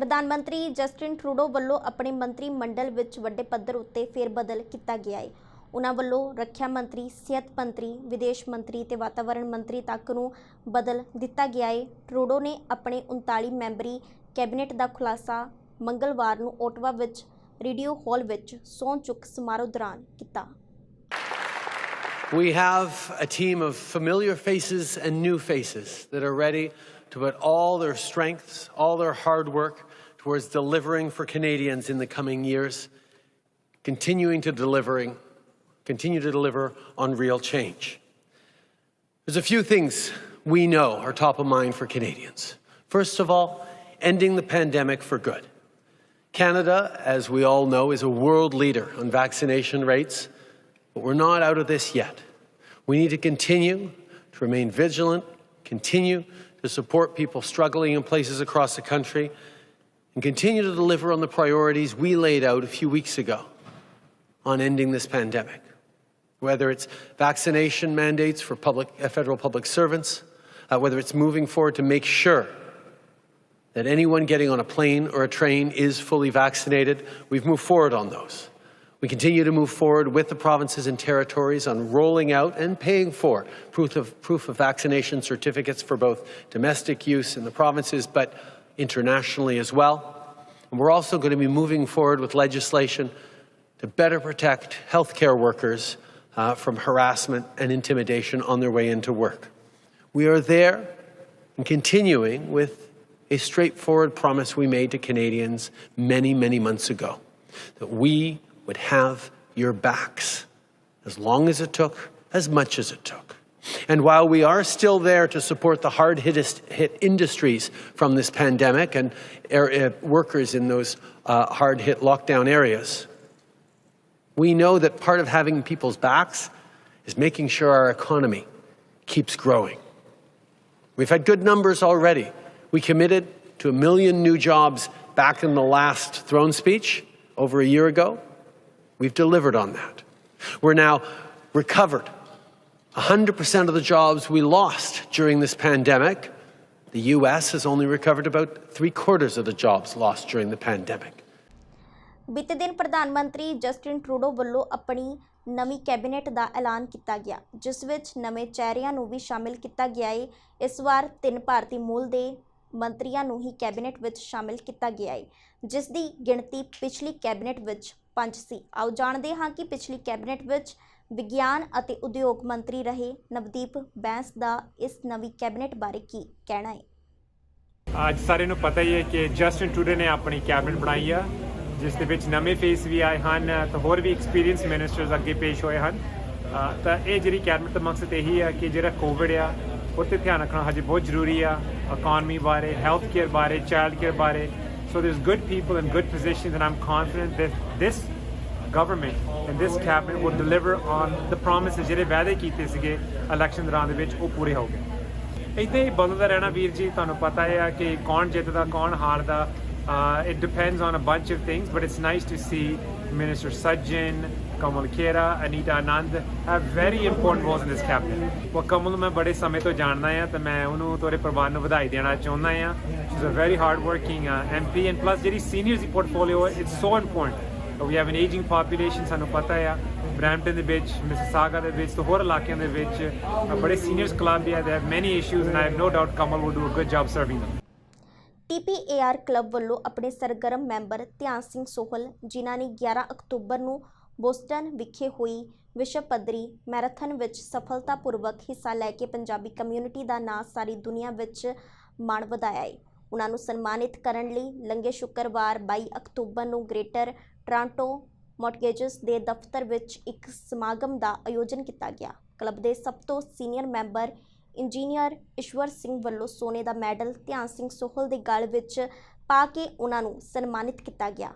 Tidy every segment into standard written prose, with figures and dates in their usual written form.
ਪ੍ਰਧਾਨ ਮੰਤਰੀ Justin Trudeau ਵੱਲੋਂ ਆਪਣੇ ਮੰਤਰੀ ਮੰਡਲ ਵਿੱਚ ਵੱਡੇ ਪੱਧਰ ਉੱਤੇ ਫੇਰਬਦਲ ਕੀਤਾ ਗਿਆ ਹੈ। ਉਹਨਾਂ ਵੱਲੋਂ ਰੱਖਿਆ ਮੰਤਰੀ, ਸਿਹਤ ਮੰਤਰੀ, ਵਿਦੇਸ਼ ਮੰਤਰੀ ਤੇ ਵਾਤਾਵਰਣ ਮੰਤਰੀ ਤੱਕ ਨੂੰ ਬਦਲ ਦਿੱਤਾ ਗਿਆ ਹੈ। ਟਰੂਡੋ ਨੇ ਆਪਣੇ 39 ਮੈਂਬਰੀ ਕੈਬਨਿਟ ਦਾ ਖੁਲਾਸਾ ਮੰਗਲਵਾਰ ਨੂੰ ਓਟਵਾ ਵਿੱਚ ਰੇਡੀਓ ਹਾਲ ਵਿੱਚ ਸਹੁੰ ਚੁੱਕ ਸਮਾਰੋਹ ਦੌਰਾਨ ਕੀਤਾ। We have a team of familiar faces and new faces that are ready to put all their strengths, all their hard work towards delivering for Canadians in the coming years, continue to deliver on real change. There's a few things we know are top of mind for Canadians. First of all, ending the pandemic for good. Canada, as we all know, is a world leader on vaccination rates, but we're not out of this yet. We need to continue to remain vigilant, continue to support people struggling in places across the country, and continue to deliver on the priorities we laid out a few weeks ago on ending this pandemic. Whether it's vaccination mandates for federal public servants, whether it's moving forward to make sure that anyone getting on a plane or a train is fully vaccinated, we've moved forward on those. We continue to move forward with the provinces and territories on rolling out and paying for proof of vaccination certificates for both domestic use in the provinces but internationally as well. And we're also going to be moving forward with legislation to better protect healthcare workers from harassment and intimidation on their way into work. We are there and continuing with a straightforward promise we made to Canadians many, many months ago, that we would have your backs as long as it took, as much as it took. And while we are still there to support the hard-hit industries from this pandemic and workers in those hard-hit lockdown areas, we know that part of having people's backs is making sure our economy keeps growing. We've had good numbers already. We committed to 1 million new jobs back in the last throne speech over a year ago. We've delivered on that. We're now recovered 100% of the jobs we lost during this pandemic. The US has only recovered about 3/4 of the jobs lost during the pandemic. ਬੀਤੇ ਦਿਨ ਪ੍ਰਧਾਨ ਮੰਤਰੀ Justin Trudeau ਵੱਲੋਂ ਆਪਣੀ ਨਵੀਂ cabinet ਦਾ ਐਲਾਨ ਕੀਤਾ ਗਿਆ, ਜਿਸ ਵਿੱਚ ਨਵੇਂ ਚਿਹਰਿਆਂ ਨੂੰ ਵੀ ਸ਼ਾਮਿਲ ਕੀਤਾ ਗਿਆ ਹੈ। ਇਸ ਵਾਰ 3 ਭਾਰਤੀ ਮੂਲ ਦੇ ਮੰਤਰੀਆਂ ਨੂੰ ਹੀ ਕੈਬਨਿਟ ਵਿੱਚ ਸ਼ਾਮਿਲ ਕੀਤਾ ਗਿਆ ਹੈ, ਜਿਸ ਦੀ ਗਿਣਤੀ ਪਿਛਲੀ ਕੈਬਨਿਟ ਵਿੱਚ 5 ਸੀ। ਆਓ ਜਾਣਦੇ ਹਾਂ ਕਿ ਪਿਛਲੀ ਕੈਬਨਿਟ ਵਿੱਚ ਵਿਗਿਆਨ ਅਤੇ ਉਦਯੋਗ ਮੰਤਰੀ ਰਹੇ ਨਵਦੀਪ ਬੈਂਸ ਦਾ ਇਸ ਨਵੀਂ ਕੈਬਨਿਟ ਬਾਰੇ ਕੀ ਕਹਿਣਾ ਹੈ। ਅੱਜ ਸਾਰਿਆਂ ਨੂੰ ਪਤਾ ਹੀ ਹੈ ਕਿ ਜਸਟਿਨ ਟਰੂਡੋ ਨੇ ਆਪਣੀ ਕੈਬਨਿਟ ਬਣਾਈ ਆ, ਜਿਸ ਦੇ ਵਿੱਚ ਨਵੇਂ ਫੇਸ ਵੀ ਆਏ ਹਨ ਤਾਂ ਹੋਰ ਵੀ ਐਕਸਪੀਰੀਅੰਸ ਮਿਨਿਸਟਰਸ ਅੱਗੇ ਪੇਸ਼ ਹੋਏ ਹਨ। ਤਾਂ ਇਹ ਜਿਹੜੀ ਕੈਬਨਿਟ ਦਾ ਮਕਸਦ ਇਹੀ ਆ ਕਿ ਜਿਹੜਾ ਕੋਵਿਡ ਆ ਉਹ 'ਤੇ ਧਿਆਨ ਰੱਖਣਾ ਹਜੇ ਬਹੁਤ ਜ਼ਰੂਰੀ ਆ, ਇਕੋਨਮੀ ਬਾਰੇ, ਹੈਲਥ ਕੇਅਰ ਬਾਰੇ, ਚਾਈਲਡ ਕੇਅਰ ਬਾਰੇ। So there's good people in good positions, and I'm confident that this government and this cabinet will deliver on the promises ਜਿਹੜੇ ਵਾਅਦੇ ਕੀਤੇ ਸੀਗੇ ਇਲੈਕਸ਼ਨ ਦੌਰਾਨ ਦੇ ਵਿੱਚ ਉਹ ਪੂਰੇ ਹੋ ਗਏ। ਇੱਦਾਂ ਹੀ ਬਦਲਦਾ ਰਹਿਣਾ ਵੀਰ ਜੀ, ਤੁਹਾਨੂੰ ਪਤਾ ਹੈ ਕਿ ਕੌਣ ਜਿੱਤਦਾ ਕੌਣ ਹਾਰਦਾ। It depends on a bunch of things, but it's nice to see Minister Sajjan, Kamal Khera, Anita Anand have very important roles in this cabinet. वो कमल मैं बड़े समय तो जानना है, तो मैं उन्होंने तोरे परिवार ਨੂੰ ਵਧਾਈ ਦੇਣਾ ਚਾਹੁੰਦਾ ਹਾਂ। She's a very hard working MP, and plus ਜਿਹੜੀ seniors ਦੀ portfolio ਹੈ, it's so important. We have an aging population, ਸਾਨੂੰ ਪਤਾ ਹੈ ਬਰੈਂਪਟਨ ਦੇ ਵਿੱਚ, ਮਿਸਿਸਾਗਾ ਦੇ ਵਿੱਚ ਤੇ ਹੋਰ ਇਲਾਕਿਆਂ ਦੇ ਵਿੱਚ ਬੜੇ ਸੀਨੀਅਰਸ ਕਲੱਬ ਹੈ, they have many issues, and I have no doubt Kamal will do a good job serving them. TPAR club ਵੱਲੋਂ ਆਪਣੇ ਸਰਗਰਮ ਮੈਂਬਰ ਧਿਆਨ ਸਿੰਘ ਸੋਹਲ, ਜਿਨ੍ਹਾਂ ਨੇ 11 ਅਕਤੂਬਰ ਨੂੰ ਬੋਸਟਨ ਵਿਖੇ ਹੋਈ ਵਿਸ਼ਵ ਪੱਧਰੀ ਮੈਰਾਥਨ ਵਿੱਚ ਸਫਲਤਾਪੂਰਵਕ ਹਿੱਸਾ ਲੈ ਕੇ ਪੰਜਾਬੀ ਕਮਿਊਨਿਟੀ ਦਾ ਨਾਂ ਸਾਰੀ ਦੁਨੀਆ ਵਿੱਚ ਮਾਣ ਵਧਾਇਆ ਹੈ। ਉਹਨਾਂ ਨੂੰ ਸਨਮਾਨਿਤ ਕਰਨ ਲਈ ਲੰਘੇ ਸ਼ੁੱਕਰਵਾਰ 22 ਅਕਤੂਬਰ ਨੂੰ ਗ੍ਰੇਟਰ ਟੋਰਾਂਟੋ ਮੌਰਟਗੇਜਸ ਦੇ ਦਫ਼ਤਰ ਵਿੱਚ ਇੱਕ ਸਮਾਗਮ ਦਾ ਆਯੋਜਨ ਕੀਤਾ ਗਿਆ। ਕਲੱਬ ਦੇ ਸਭ ਤੋਂ ਸੀਨੀਅਰ ਮੈਂਬਰ ਇੰਜੀਨੀਅਰ ਈਸ਼ਵਰ ਸਿੰਘ ਵੱਲੋਂ ਸੋਨੇ ਦਾ ਮੈਡਲ ਧਿਆਨ ਸਿੰਘ ਸੋਹਲ ਦੇ ਗਲ ਵਿੱਚ ਪਾ ਕੇ ਉਹਨਾਂ ਨੂੰ ਸਨਮਾਨਿਤ ਕੀਤਾ ਗਿਆ।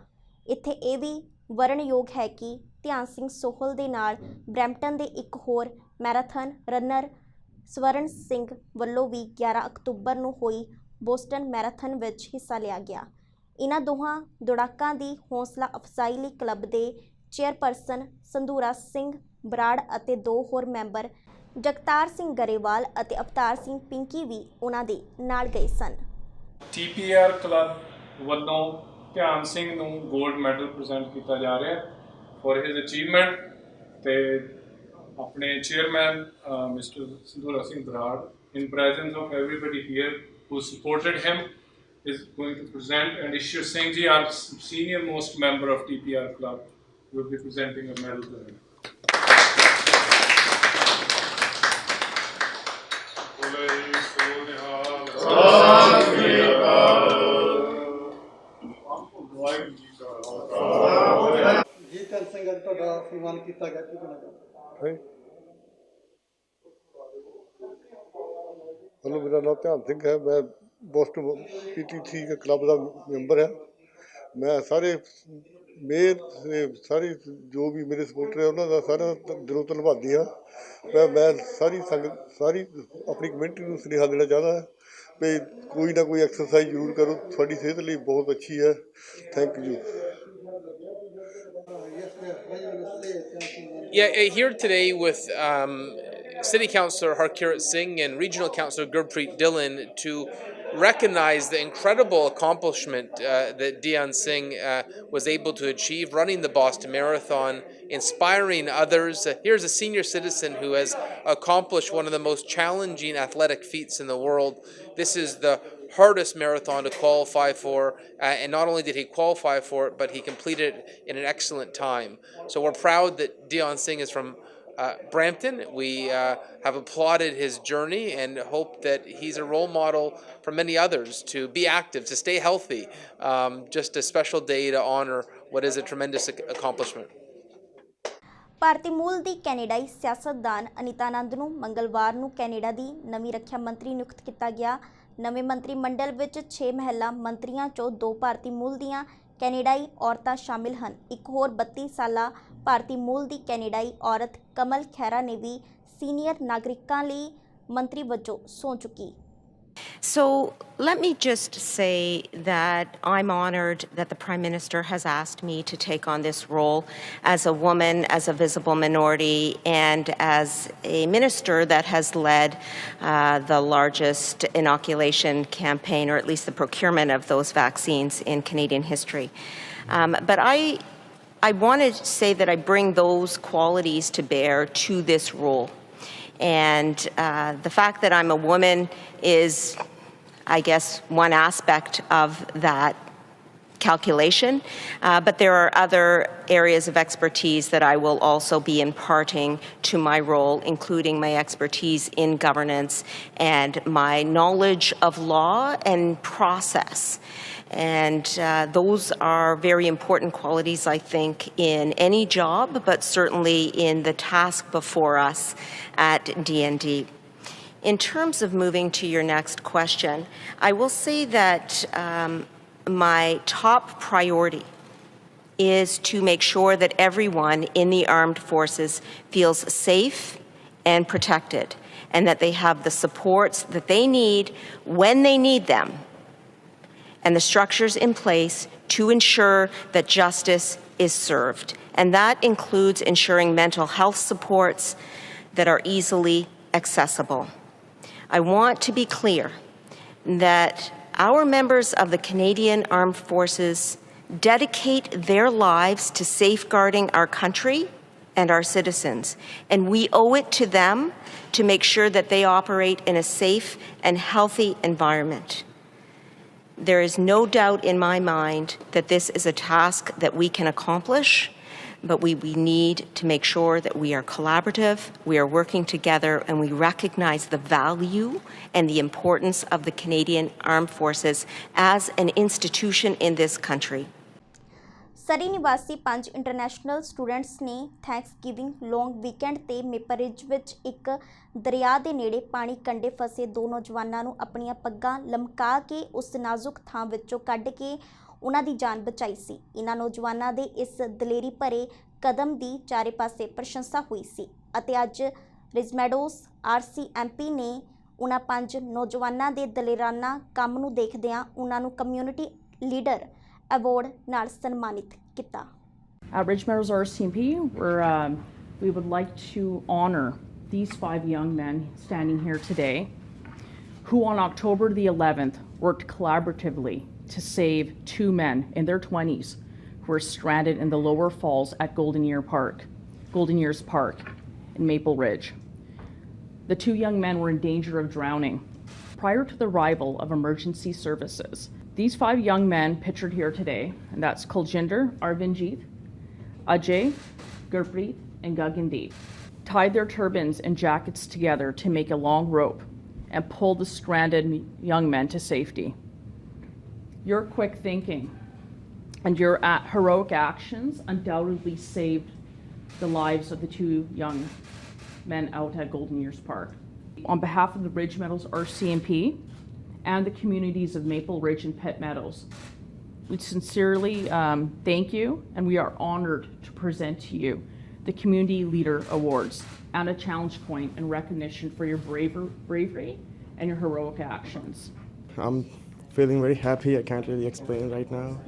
ਇੱਥੇ ਇਹ ਵੀ ਵਰਣਯੋਗ ਹੈ ਕਿ ਧਿਆਨ ਸਿੰਘ ਸੋਹਲ ਦੇ ਨਾਲ ਬਰੈਂਪਟਨ ਦੇ ਇੱਕ ਹੋਰ ਮੈਰਾਥਨ ਰਨਰ ਸਵਰਨ ਸਿੰਘ ਵੱਲੋਂ ਵੀ 11 ਅਕਤੂਬਰ ਨੂੰ ਹੋਈ ਬੋਸਟਨ ਮੈਰਾਥਨ ਵਿੱਚ ਹਿੱਸਾ ਲਿਆ ਗਿਆ। ਇਹਨਾਂ ਦੋਹਾਂ ਦੌੜਾਕਾਂ ਦੀ ਹੌਸਲਾ ਅਫਜ਼ਾਈ ਲਈ ਕਲੱਬ ਦੇ ਚੇਅਰਪਰਸਨ ਸੰਧੂਰਾ ਸਿੰਘ ਬਰਾੜ ਅਤੇ 2 ਹੋਰ ਮੈਂਬਰ ਜਗਤਾਰ ਸਿੰਘ ਗਰੇਵਾਲ ਅਤੇ ਅਵਤਾਰ ਸਿੰਘ ਪਿੰਕੀ ਵੀ ਉਹਨਾਂ ਦੇ ਨਾਲ ਗਏ ਸਨ। TPAR Club ਵੱਲੋਂ ਧਿਆਨ ਸਿੰਘ ਨੂੰ 골ਡ ਮੈਡਲ ਪ੍ਰੈਜ਼ੈਂਟ ਕੀਤਾ ਜਾ ਰਿਹਾ ਫॉर ਹਿਸ ਅਚੀਵਮੈਂਟ ਤੇ ਆਪਣੇ chairman mister Sandhura Singh Brar in presence of everybody here who supported him is going to present, and Ishwar Singh ji, our senior most member of TPR club, will be presenting a medal to him. Jitan Singh ਅੱਜ ਤੁਹਾਡਾ ਸਨਮਾਨ ਕੀਤਾ ਗਿਆ ਕੀ ਕਹਿਣਾ ਚਾਹੁੰਦੇ? Hello, मेरा नाम ध्यान सिंह है। मैं बोस्टन PTC के क्लब का मैंबर है। मैं सारे मेयर सारे जो भी मेरे सपोर्टर है उन्होंने सारा दिलों धन्यवादी हाँ। मैं सारी संगत सारी अपनी कम्यूनिटी को सुनेहा देना चाहता है भी कोई ना कोई एक्सरसाइज जरूर करो, थोड़ी सेहत लिए बहुत अच्छी है। Thank you. Yeah, here today with City Councillor Harkirat Singh and Regional Councillor Gurpreet Dillon to recognize the incredible accomplishment that Dian Singh was able to achieve running the Boston Marathon, inspiring others. Here's a senior citizen who has accomplished one of the most challenging athletic feats in the world. This is the hardest marathon to qualify for, and not only did he qualify for it, but he completed it in an excellent time. So we're proud that Dion Singh is from Brampton. We have applauded his journey and hope that he's a role model for many others to be active, to stay healthy. Just a special day to honor what is a tremendous accomplishment. ਭਾਰਤੀ ਮੂਲ ਦੀ ਕੈਨੇਡਾਈ ਸਿਆਸਤਦਾਨ ਅਨੀਤਾ ਆਨੰਦ ਨੂੰ ਮੰਗਲਵਾਰ ਨੂੰ Canada ਦੀ ਨਵੀਂ ਰੱਖਿਆ ਮੰਤਰੀ ਨਿਯੁਕਤ ਕੀਤਾ ਗਿਆ। ਨਵੇਂ ਮੰਤਰੀ ਮੰਡਲ ਵਿੱਚ 6 ਮਹਿਲਾ ਮੰਤਰੀਆਂ ਚੋਂ 2 ਭਾਰਤੀ ਮੂਲ ਦੀਆਂ ਕੈਨੇਡਾਈ ਔਰਤਾਂ ਸ਼ਾਮਿਲ ਹਨ। ਇੱਕ ਹੋਰ 32 ਸਾਲਾ ਭਾਰਤੀ ਮੂਲ ਦੀ ਕੈਨੇਡਾਈ ਔਰਤ ਕਮਲ ਖੈਰਾ ਨੇ ਵੀ ਸੀਨੀਅਰ ਨਾਗਰਿਕਾਂ ਲਈ ਮੰਤਰੀ ਵਜੋਂ ਸਹੁੰ ਚੁੱਕੀ। So let me just say that I'm honored that the Prime Minister has asked me to take on this role as a woman, as a visible minority, and as a minister that has led the largest inoculation campaign, or at least the procurement of those vaccines in Canadian history. But I want to say that I bring those qualities to bear to this role. And the fact that I'm a woman is, I guess, one aspect of that calculation, but there are other areas of expertise that I will also be imparting to my role, including my expertise in governance and my knowledge of law and process. And those are very important qualities, I think, in any job, but certainly in the task before us at DND. In terms of moving to your next question, I will say that my top priority is to make sure that everyone in the armed forces feels safe and protected, and that they have the supports that they need when they need them, and the structures in place to ensure that justice is served. And that includes ensuring mental health supports that are easily accessible. I want to be clear that our members of the Canadian Armed Forces dedicate their lives to safeguarding our country and our citizens, and we owe it to them to make sure that they operate in a safe and healthy environment. There is no doubt in my mind that this is a task that we can accomplish, but we need to make sure that we are collaborative, we are working together, and we recognize the value and the importance of the Canadian Armed Forces as an institution in this country. ਸਰੀ ਨਿਵਾਸੀ 5 international students ਨੇ Thanksgiving ਲੌਂਗ weekend ਤੇ maple ਰਿਜ ਵਿੱਚ ਇੱਕ ਦਰਿਆ ਦੇ ਨੇੜੇ ਪਾਣੀ ਕੰਢੇ ਫਸੇ 2 ਨੌਜਵਾਨਾਂ ਨੂੰ ਆਪਣੀਆਂ ਪੱਗਾਂ ਲਮਕਾ ਕੇ ਉਸ ਨਾਜ਼ੁਕ ਥਾਂ ਵਿੱਚੋਂ ਕੱਢ ਕੇ ਉਹਨਾਂ ਦੀ ਜਾਨ ਬਚਾਈ ਸੀ। ਇਹਨਾਂ ਨੌਜਵਾਨਾਂ ਦੇ ਇਸ ਦਲੇਰੀ ਭਰੇ ਕਦਮ ਦੀ ਚਾਰੇ ਪਾਸੇ ਪ੍ਰਸ਼ੰਸਾ ਹੋਈ ਸੀ ਅਤੇ ਅੱਜ ਰਿਜ਼ਮੈਡੋਸ RCMP ਨੇ ਉਹਨਾਂ 5 ਨੌਜਵਾਨਾਂ ਦੇ ਦਲੇਰਾਨਾ ਕੰਮ ਨੂੰ ਦੇਖਦਿਆਂ ਉਹਨਾਂ ਨੂੰ ਕਮਿਊਨਿਟੀ ਲੀਡਰ award ਨਾਲ ਸਨਮਾਨਿਤ ਕੀਤਾ। At Ridge Meadows RCMP, we would like to honor these 5 young men standing here today who on October the 11th worked collaboratively to save two men in their 20s who were stranded in the lower falls at Golden Years Park in Maple Ridge. The two young men were in danger of drowning prior to the arrival of emergency services. These 5 young men pictured here today, and that's Kuljinder, Arvinjeet, Ajay, Gurpreet, and Gagandeep, tied their turbans and jackets together to make a long rope and pulled the stranded young men to safety. Your quick thinking and your heroic actions undoubtedly saved the lives of the 2 young men out at Golden Years Park. On behalf of the Ridge Meadows RCMP and the communities of Maple Ridge and Pitt Meadows, we sincerely thank you, and we are honored to present to you the Community Leader Awards and a challenge point in recognition for your bravery and your heroic actions. I'm feeling very happy. I can't really explain right now.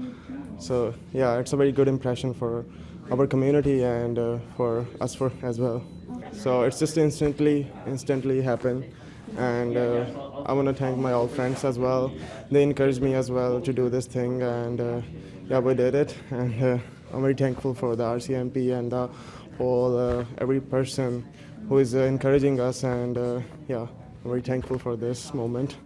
So yeah, it's a very good impression for our community and for us as well. So it's just instantly happened. And I want to thank my old friends as well. They encouraged me as well to do this thing, and yeah, we did it. And I'm very thankful for the RCMP and the whole every person who is encouraging us, and yeah, I'm very thankful for this moment.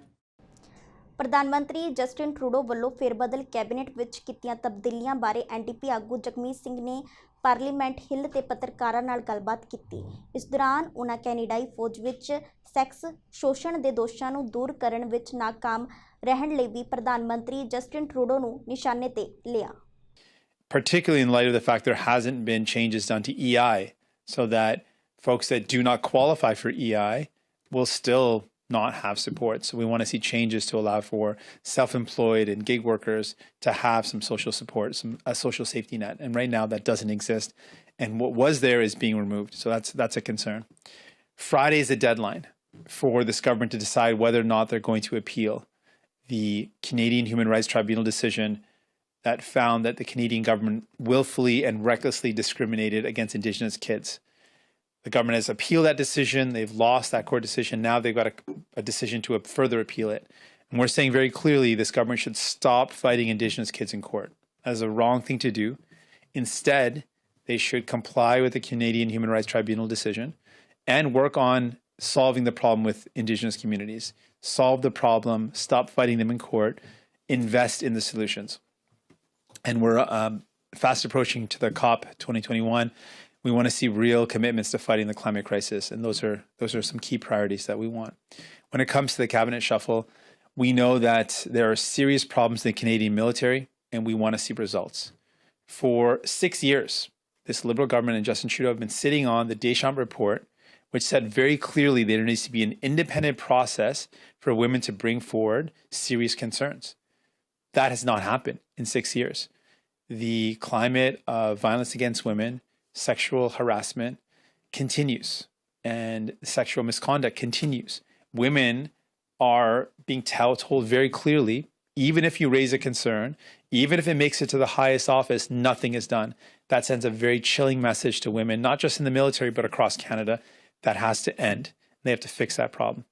ਪ੍ਰਧਾਨ ਮੰਤਰੀ Justin Trudeau ਵੱਲੋਂ ਫੇਰਬਦਲ cabinet ਵਿੱਚ ਕੀਤੀਆਂ ਤਬਦੀਲੀਆਂ ਬਾਰੇ NDP ਆਗੂ ਜਗਮੀਤ ਸਿੰਘ ਨੇ parliament ਹਿੱਲ ਤੇ ਪੱਤਰਕਾਰਾਂ ਨਾਲ ਗੱਲਬਾਤ ਕੀਤੀ। ਇਸ ਦੌਰਾਨ ਉਨ੍ਹਾਂ ਕੈਨੇਡਾਈ ਫੌਜ ਵਿੱਚ ਸੈਕਸ ਸ਼ੋਸ਼ਣ ਦੇ ਦੋਸ਼ਾਂ ਨੂੰ ਦੂਰ ਕਰਨ ਵਿੱਚ ਨਾਕਾਮ ਰਹਿਣ ਲਈ ਵੀ ਪ੍ਰਧਾਨ ਮੰਤਰੀ ਜਸਟਿਨ ਟਰੂਡੋ ਨੂੰ ਨਿਸ਼ਾਨੇ ਤੇ ਲਿਆ। Particularly in light of the fact there hasn't been changes done to EI, so that folks that do not qualify for EI will still not have support. So we want to see changes to allow for self-employed and gig workers to have some social support, a social safety net. And right now that doesn't exist. And what was there is being removed. So that's a concern. Friday is the deadline for this government to decide whether or not they're going to appeal the Canadian Human Rights Tribunal decision that found that the Canadian government willfully and recklessly discriminated against Indigenous kids. The government has appealed that decision. They've lost that court decision. Now they've got a decision to further appeal it. And we're saying very clearly this government should stop fighting Indigenous kids in court. That is a wrong thing to do. Instead, they should comply with the Canadian Human Rights Tribunal decision and work on solving the problem with Indigenous communities. Solve the problem, stop fighting them in court, invest in the solutions. And we're fast approaching to the COP 2021. We want to see real commitments to fighting the climate crisis, and those are some key priorities that we want. When it comes to the cabinet shuffle, we know that there are serious problems in the Canadian military, and we want to see results. For 6 years, this Liberal government and Justin Trudeau have been sitting on the Deschamps report, which said very clearly there needs to be an independent process for women to bring forward serious concerns. That has not happened in 6 years. The climate of violence against women, sexual harassment continues, and sexual misconduct continues. Women are being told very clearly, even if you raise a concern, even if it makes it to the highest office, nothing is done. That sends a very chilling message to women, not just in the military, but across Canada. That has to end. They have to fix that problem.